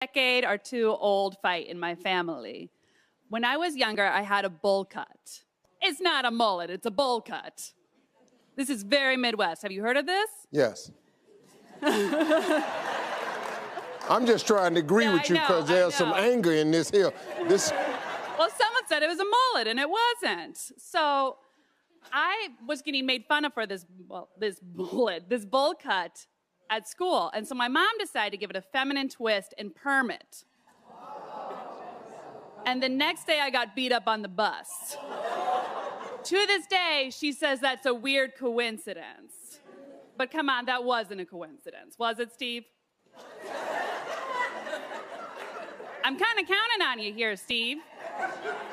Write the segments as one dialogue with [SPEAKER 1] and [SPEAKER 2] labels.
[SPEAKER 1] decade or two old fight in my family. When I was younger, I had a bowl cut. It's not a mullet, it's a bowl cut. This is very Midwest. Have you heard of this?
[SPEAKER 2] Yes. I'm just trying to agree with you because there's some anger in this here. Well,
[SPEAKER 1] someone said it was a mullet, and it wasn't. So I was getting made fun of for this bowl cut at school. And so my mom decided to give it a feminine twist and perm it. And the next day I got beat up on the bus. To this day, she says that's a weird coincidence. But come on, that wasn't a coincidence. Was it, Steve? I'm kind of counting on you here, Steve.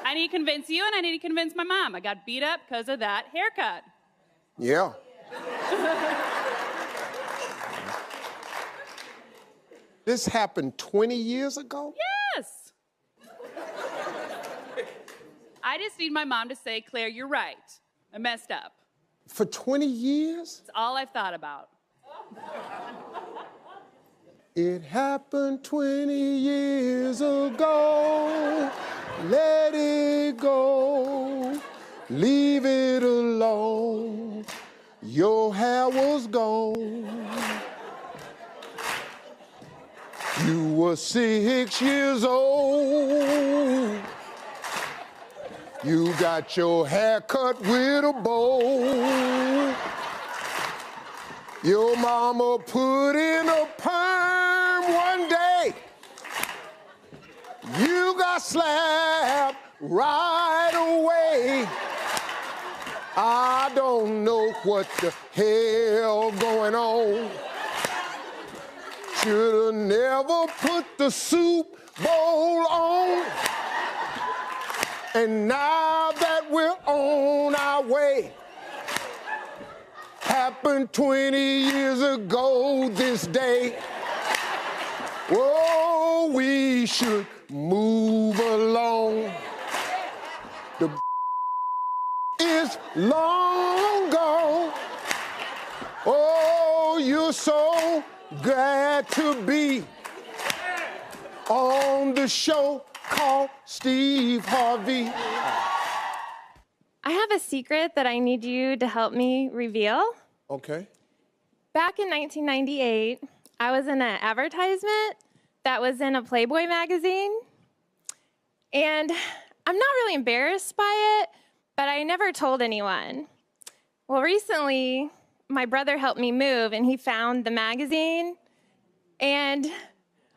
[SPEAKER 1] I need to convince you, and I need to convince my mom. I got beat up because of that haircut.
[SPEAKER 2] Yeah. This happened 20 years ago?
[SPEAKER 1] Yes. I just need my mom to say, Claire, you're right. I messed up.
[SPEAKER 2] For 20 years?
[SPEAKER 1] That's all I've thought about.
[SPEAKER 2] It happened 20 years ago. Let it go. Leave it alone. Your hair was gone. You were 6 years old. You got your hair cut with a bow. Your mama put in a perm one day. You got slapped right away. I don't know what the hell going on. Should've never put the Super Bowl on. And now that we're on our way, happened 20 years ago this day. Oh, we should move along. The is long gone. Oh, you're so glad to be on the show called Steve Harvey.
[SPEAKER 3] I have a secret that I need you to help me reveal.
[SPEAKER 2] Okay.
[SPEAKER 3] Back in 1998, I was in an advertisement that was in a Playboy magazine. And I'm not really embarrassed by it, but I never told anyone. Well, recently, my brother helped me move, and he found the magazine, and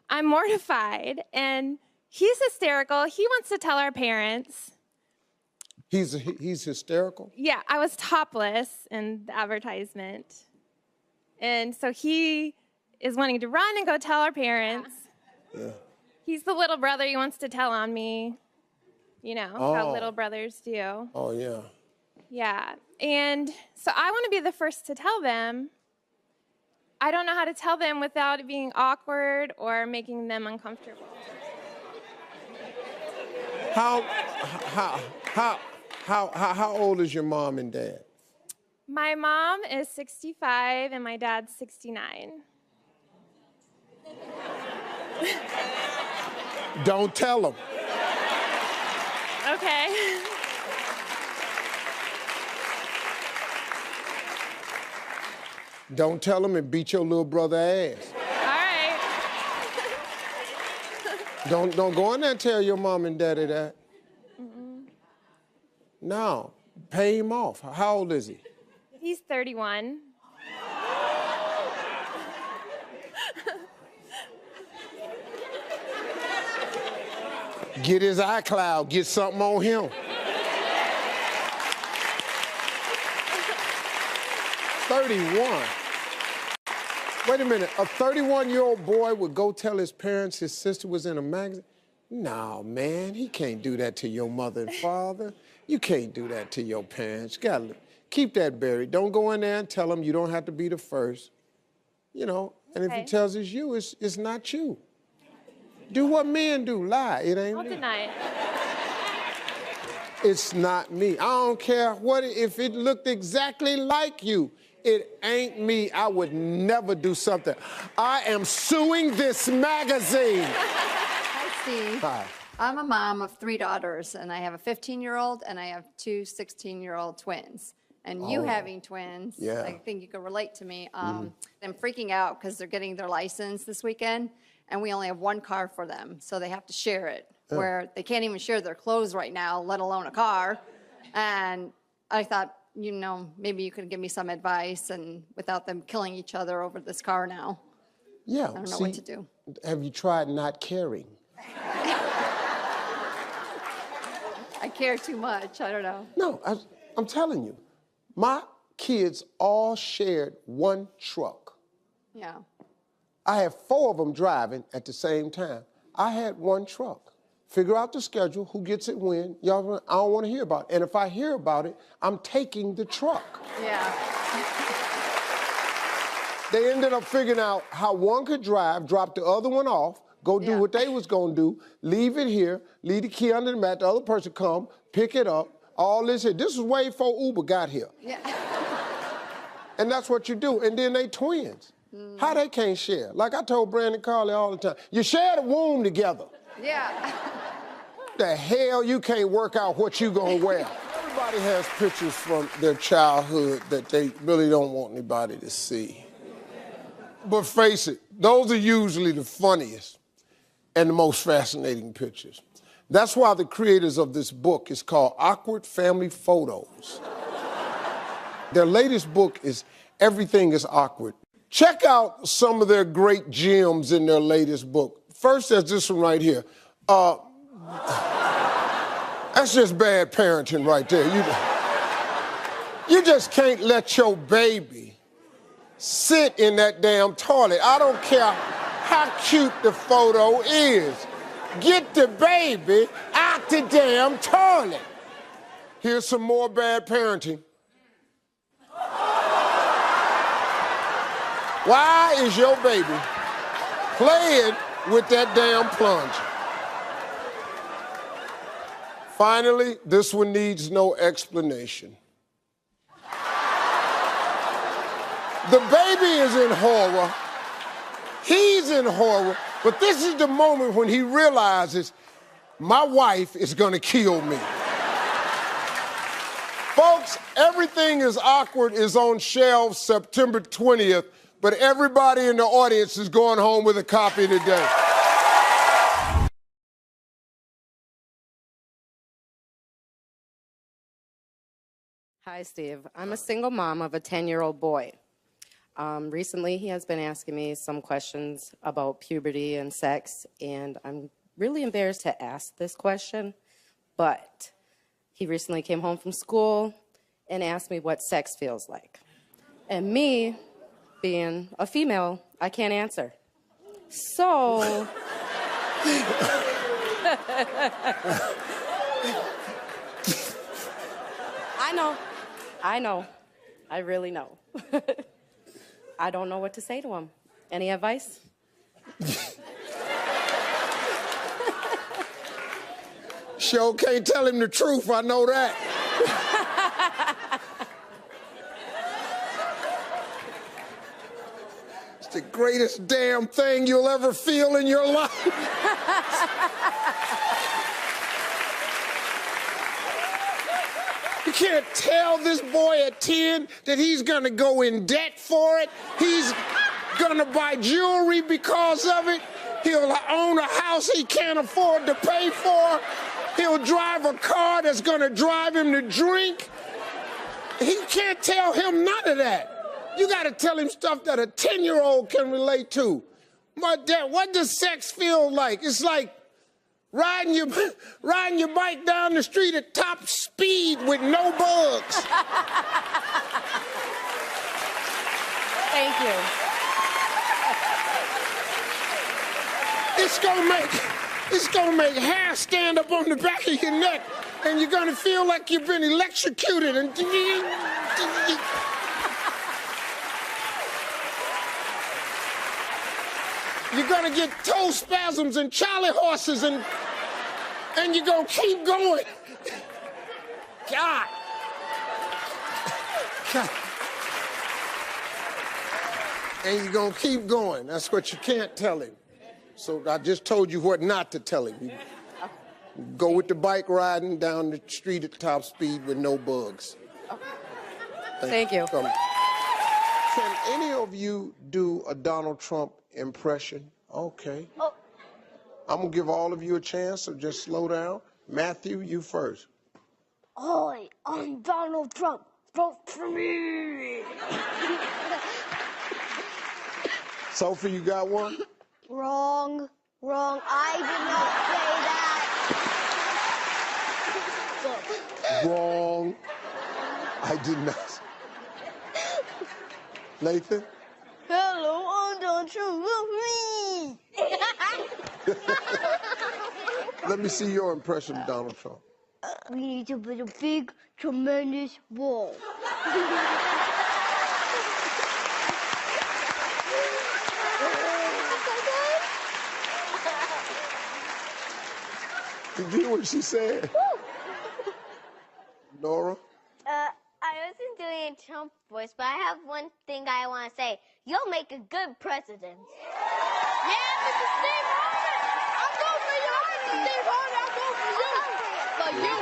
[SPEAKER 3] I'm mortified, and he's hysterical. He wants to tell our parents.
[SPEAKER 2] He's hysterical?
[SPEAKER 3] Yeah, I was topless in the advertisement. And so he is wanting to run and go tell our parents. Yeah. He's the little brother. He wants to tell on me. You know, how little brothers do.
[SPEAKER 2] Oh, yeah.
[SPEAKER 3] Yeah. And so I want to be the first to tell them. I don't know how to tell them without it being awkward or making them uncomfortable.
[SPEAKER 2] How old is your mom and dad?
[SPEAKER 3] My mom is 65 and my dad's 69.
[SPEAKER 2] Don't tell them.
[SPEAKER 3] Okay.
[SPEAKER 2] Don't tell them and beat your little brother ass.
[SPEAKER 3] All right.
[SPEAKER 2] Don't go in there and tell your mom and daddy that. No, pay him off. How old is he?
[SPEAKER 3] He's 31.
[SPEAKER 2] Get his iCloud, get something on him. 31. Wait a minute, a 31-year-old boy would go tell his parents his sister was in a magazine? No, man, he can't do that to your mother and father. You can't do that to your parents. You gotta keep that buried. Don't go in there and tell them you don't have to be the first. You know, and if he tells us you, it's not you. Do what men do, lie. It ain't me.
[SPEAKER 3] I'll deny it.
[SPEAKER 2] It's not me. I don't care what if it looked exactly like you. It ain't me. I would never do something. I am suing this magazine.
[SPEAKER 4] Hi, Steve.
[SPEAKER 2] Hi.
[SPEAKER 4] I'm a mom of 3 daughters, and I have a 15-year-old, and I have 2 16-year-old twins. And you having twins,
[SPEAKER 2] Yeah.
[SPEAKER 4] I think you can relate to me. I'm freaking out because they're getting their license this weekend, and we only have 1 car for them, so they have to share it, where they can't even share their clothes right now, let alone a car. And I thought, you know, maybe you could give me some advice, and without them killing each other over this car now.
[SPEAKER 2] Yeah.
[SPEAKER 4] I don't know what to do.
[SPEAKER 2] Have you tried not caring?
[SPEAKER 4] I care too much. I don't know.
[SPEAKER 2] No, I'm telling you. My kids all shared 1 truck.
[SPEAKER 4] Yeah.
[SPEAKER 2] I had 4 of them driving at the same time. I had 1 truck. Figure out the schedule, who gets it when. Y'all, I don't want to hear about it. And if I hear about it, I'm taking the truck.
[SPEAKER 4] Yeah.
[SPEAKER 2] They ended up figuring out how 1 could drive, drop the other one off, go do what they was gonna do, leave it here, leave the key under the mat, the other person come, pick it up, all this here. This was way before Uber got here.
[SPEAKER 4] Yeah.
[SPEAKER 2] And that's what you do. And then they twins. How they can't share? Like I told Brandon Carly all the time, you share the womb together.
[SPEAKER 4] Yeah.
[SPEAKER 2] The hell you can't work out what you gonna wear. Everybody has pictures from their childhood that they really don't want anybody to see. But face it, those are usually the funniest and the most fascinating pictures. That's why the creators of this book is called Awkward Family Photos. Their latest book is Everything is Awkward. Check out some of their great gems in their latest book. First, there's this one right here. That's just bad parenting right there. You just can't let your baby sit in that damn toilet. I don't care how cute the photo is. Get the baby out the damn toilet. Here's some more bad parenting. Why is your baby playing with that damn plunger? Finally, this one needs no explanation. The baby is in horror. He's in horror. But this is the moment when he realizes, my wife is gonna kill me. Folks, Everything is Awkward is on shelves September 20th, but everybody in the audience is going home with a copy today.
[SPEAKER 5] Hi, Steve. I'm a single mom of a 10-year-old boy. Recently, he has been asking me some questions about puberty and sex, and I'm really embarrassed to ask this question, but he recently came home from school and asked me what sex feels like. And me, being a female, I can't answer. So... I know. I really know. I don't know what to say to him. Any advice?
[SPEAKER 2] Sure can't tell him the truth, I know that. It's the greatest damn thing you'll ever feel in your life. You can't tell this boy at 10 that he's gonna go in debt for it. He's gonna buy jewelry because of it. He'll own a house he can't afford to pay for. He'll drive a car that's gonna drive him to drink. He can't tell him none of that. You gotta tell him stuff that a 10-year-old can relate to. But what does sex feel like? It's like riding your bike down the street at top speed with no bugs.
[SPEAKER 5] Thank you.
[SPEAKER 2] It's gonna make hair stand up on the back of your neck, and you're gonna feel like you've been electrocuted. And you're gonna get toe spasms and charley horses, and you're gonna keep going. God. And you're gonna keep going. That's what you can't tell him. So I just told you what not to tell him. You go with the bike riding down the street at top speed with no bugs.
[SPEAKER 5] Thank you.
[SPEAKER 2] Can any of you do a Donald Trump impression? Okay.
[SPEAKER 6] Oh.
[SPEAKER 2] I'm gonna give all of you a chance, so just slow down. Matthew, you first.
[SPEAKER 6] Hi, I'm Donald Trump. Vote for me.
[SPEAKER 2] Sophie, you got one?
[SPEAKER 6] Wrong. I did not say that.
[SPEAKER 2] Wrong. I did not. Nathan?
[SPEAKER 6] Hello, I'm Donald Trump. Vote for me.
[SPEAKER 2] Let me see your impression of Donald Trump.
[SPEAKER 6] We need to build a big, tremendous wall.
[SPEAKER 2] Did you hear what she said? Nora?
[SPEAKER 7] I wasn't doing a Trump voice, but I have one thing I want to say. You'll make a good president. Yeah, Mr. Steve Harvey! I'll go for you, Mr. Steve Harvey! I'll go for you! For you!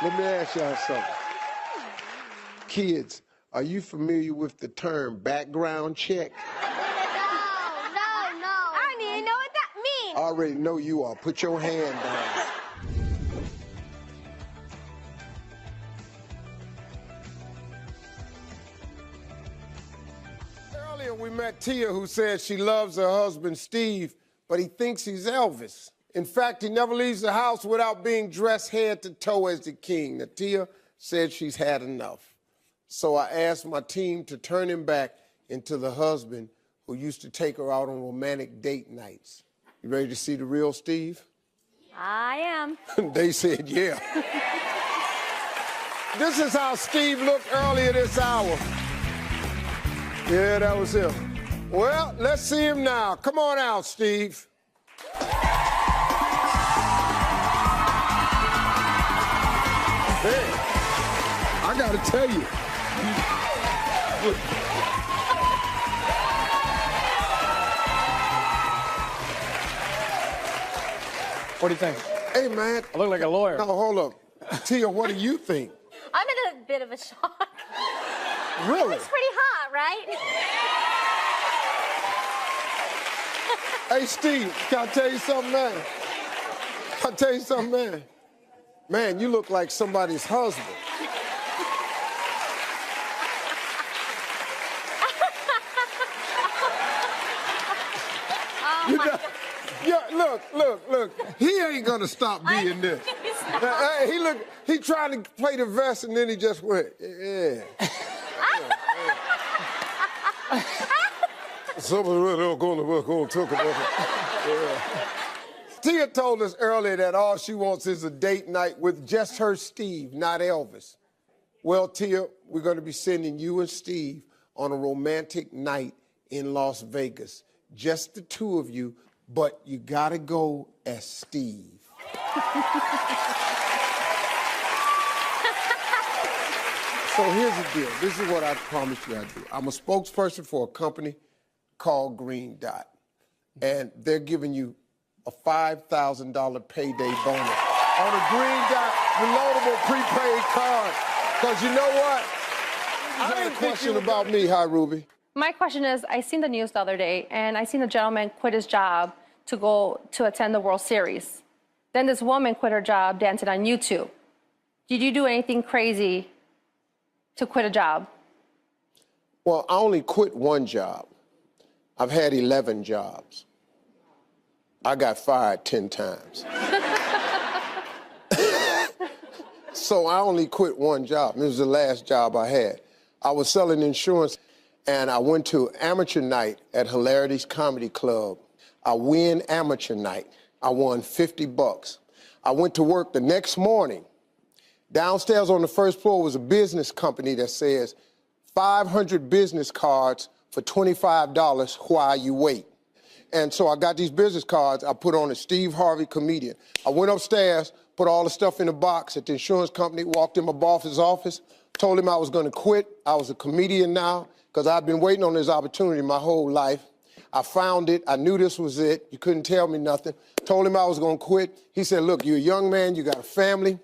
[SPEAKER 2] Let me ask y'all something. Kids, are you familiar with the term background check?
[SPEAKER 7] No. I don't even know what that means.
[SPEAKER 2] I already know you are. Put your hand down. Earlier we met Tia, who said she loves her husband Steve, but he thinks he's Elvis. In fact, he never leaves the house without being dressed head to toe as the king. Now, Tia said she's had enough. So I asked my team to turn him back into the husband who used to take her out on romantic date nights. You ready to see the real Steve?
[SPEAKER 7] I am.
[SPEAKER 2] They said, yeah. This is how Steve looked earlier this hour. Yeah, that was him. Well, let's see him now. Come on out, Steve. Hey, I gotta tell you.
[SPEAKER 8] What do you think?
[SPEAKER 2] Hey, man.
[SPEAKER 8] I look like a lawyer.
[SPEAKER 2] No, hold up. Tia, what do you think?
[SPEAKER 7] I'm in a bit of a shock.
[SPEAKER 2] Really?
[SPEAKER 7] It's pretty hot, right?
[SPEAKER 2] Hey, Steve, can I tell you something, man? Can I tell you something, man? Man, you look like somebody's husband. You know, yeah, look. He ain't gonna stop being this. Hey, he trying to play the vest and then he just went, yeah. Somebody's going to talk about it. Yeah. Tia told us earlier that all she wants is a date night with just her Steve, not Elvis. Well, Tia, we're going to be sending you and Steve on a romantic night in Las Vegas. Just the two of you, but you got to go as Steve. So here's the deal. This is what I promised you I'd do. I'm a spokesperson for a company called Green Dot, and they're giving you a $5,000 payday bonus on a Green Dot reloadable prepaid card. Because you know what? I had a question about me, hi, Ruby.
[SPEAKER 9] My question is, I seen the news the other day, and I seen a gentleman quit his job to go to attend the World Series. Then this woman quit her job dancing on YouTube. Did you do anything crazy to quit a job?
[SPEAKER 2] Well, I only quit one job. I've had 11 jobs. I got fired 10 times. So I only quit one job. It was the last job I had. I was selling insurance, and I went to amateur night at Hilarity's Comedy Club. I win amateur night. I won 50 bucks. I went to work the next morning. Downstairs on the first floor was a business company that says 500 business cards for $25 while you wait. And so I got these business cards. I put on a Steve Harvey comedian. I went upstairs, put all the stuff in a box at the insurance company, walked in my boss's office, told him I was going to quit. I was a comedian now because I've been waiting on this opportunity my whole life. I found it. I knew this was it. You couldn't tell me nothing. Told him I was going to quit. He said, look, you're a young man. You got a family.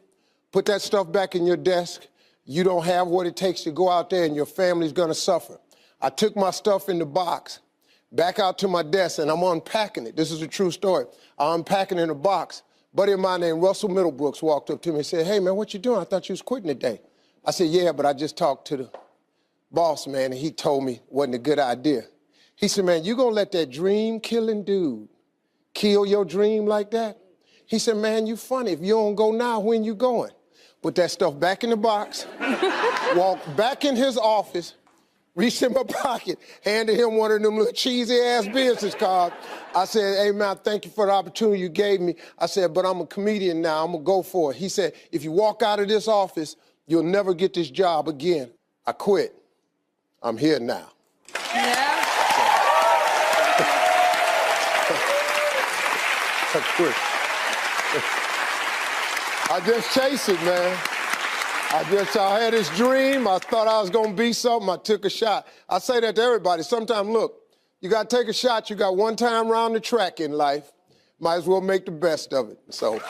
[SPEAKER 2] Put that stuff back in your desk. You don't have what it takes to go out there, and your family's going to suffer. I took my stuff in the box, back out to my desk, and I'm unpacking it. This is a true story. I'm unpacking in a box. A buddy of mine named Russell Middlebrooks walked up to me and said, hey, man, what you doing? I thought you was quitting today. I said, yeah, but I just talked to the boss, man, and he told me it wasn't a good idea. He said, man, you gonna let that dream-killing dude kill your dream like that? He said, man, you funny. If you don't go now, when you going? Put that stuff back in the box, walked back in his office, reached in my pocket, handed him one of them little cheesy-ass business cards. I said, hey, man, thank you for the opportunity you gave me. I said, but I'm a comedian now. I'm going to go for it. He said, if you walk out of this office, you'll never get this job again. I quit. I'm here now.
[SPEAKER 1] Yeah.
[SPEAKER 2] I quit. I just chased it, man. I had this dream. I thought I was going to be something. I took a shot. I say that to everybody. Sometimes, look, you got to take a shot. You got one time around the track in life. Might as well make the best of it. So